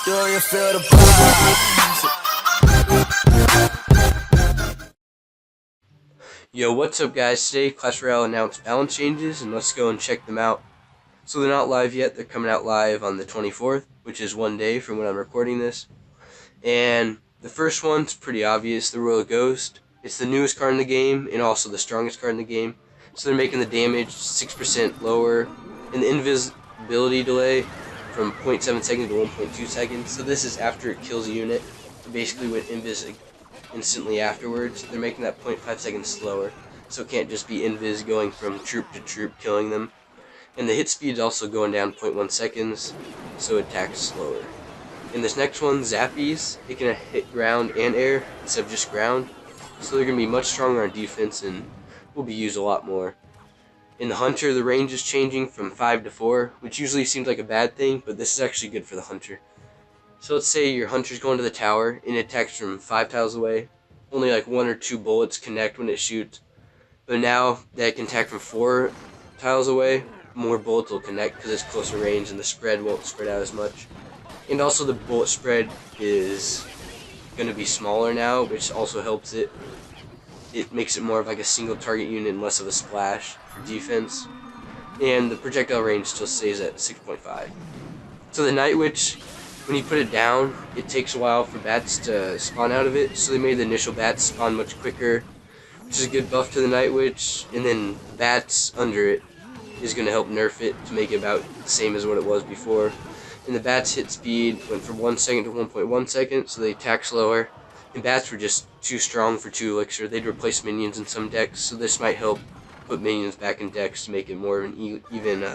Do you feel the vibes? Yo, what's up guys? Today Clash Royale announced balance changes, and let's go and check them out. So they're not live yet, they're coming out live on the 24th, which is one day from when I'm recording this. And the first one's pretty obvious, the Royal Ghost. It's the newest card in the game, and also the strongest card in the game. So they're making the damage 6% lower, and the invisibility delay from 0.7 seconds to 1.2 seconds. So this is after it kills a unit. It basically went invis instantly afterwards. They're making that 0.5 seconds slower, so it can't just be invis going from troop to troop killing them. And the hit speed is also going down 0.1 seconds, so it attacks slower. In this next one, Zappies, it can hit ground and air instead of just ground, so they're going to be much stronger on defense and will be used a lot more. In the Hunter, the range is changing from 5 to 4, which usually seems like a bad thing, but this is actually good for the Hunter. So let's say your Hunter's going to the tower, and it attacks from 5 tiles away. Only like 1 or 2 bullets connect when it shoots. But now that it can attack from 4 tiles away, more bullets will connect because it's closer range and the spread won't spread out as much. And also the bullet spread is going to be smaller now, which also helps it. It makes it more of like a single target unit and less of a splash for defense. And the projectile range still stays at 6.5. So the Night Witch, when you put it down, it takes a while for bats to spawn out of it, so they made the initial bats spawn much quicker, which is a good buff to the Night Witch. And then the bats under it is going to help nerf it to make it about the same as what it was before. And the bats hit speed went from 1 second to 1.1 seconds, so they attack slower. And bats were just too strong for 2 elixir. They'd replace minions in some decks, so this might help put minions back in decks to make it more of an even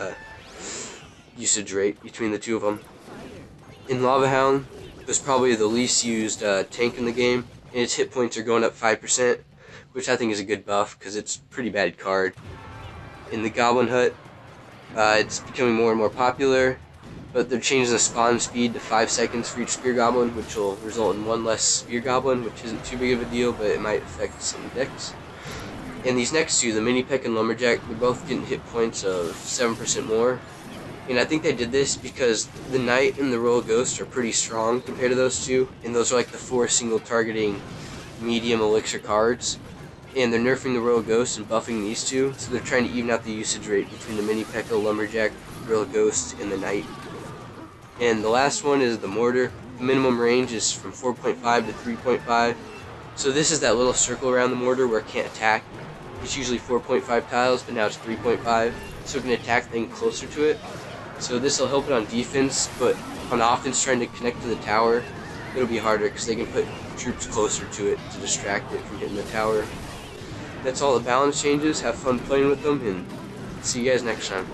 usage rate between the two of them. In Lava Hound, it was probably the least used tank in the game, and its hit points are going up 5%, which I think is a good buff because it's a pretty bad card. In the Goblin Hut, it's becoming more and more popular, but they're changing the spawn speed to 5 seconds for each Spear Goblin, which will result in 1 less Spear Goblin, which isn't too big of a deal, but it might affect some decks. And these next two, the Mini Peck and Lumberjack, they're both getting hit points of 7% more. And I think they did this because the Knight and the Royal Ghost are pretty strong compared to those two, and those are like the 4 single targeting medium elixir cards. And they're nerfing the Royal Ghost and buffing these two, so they're trying to even out the usage rate between the Mini Peck, Lumberjack, Royal Ghost, and the Knight. And the last one is the Mortar. The minimum range is from 4.5 to 3.5. So this is that little circle around the Mortar where it can't attack. It's usually 4.5 tiles, but now it's 3.5, so it can attack things closer to it. So this will help it on defense, but on offense trying to connect to the tower, it'll be harder because they can put troops closer to it to distract it from hitting the tower. That's all the balance changes. Have fun playing with them, and see you guys next time.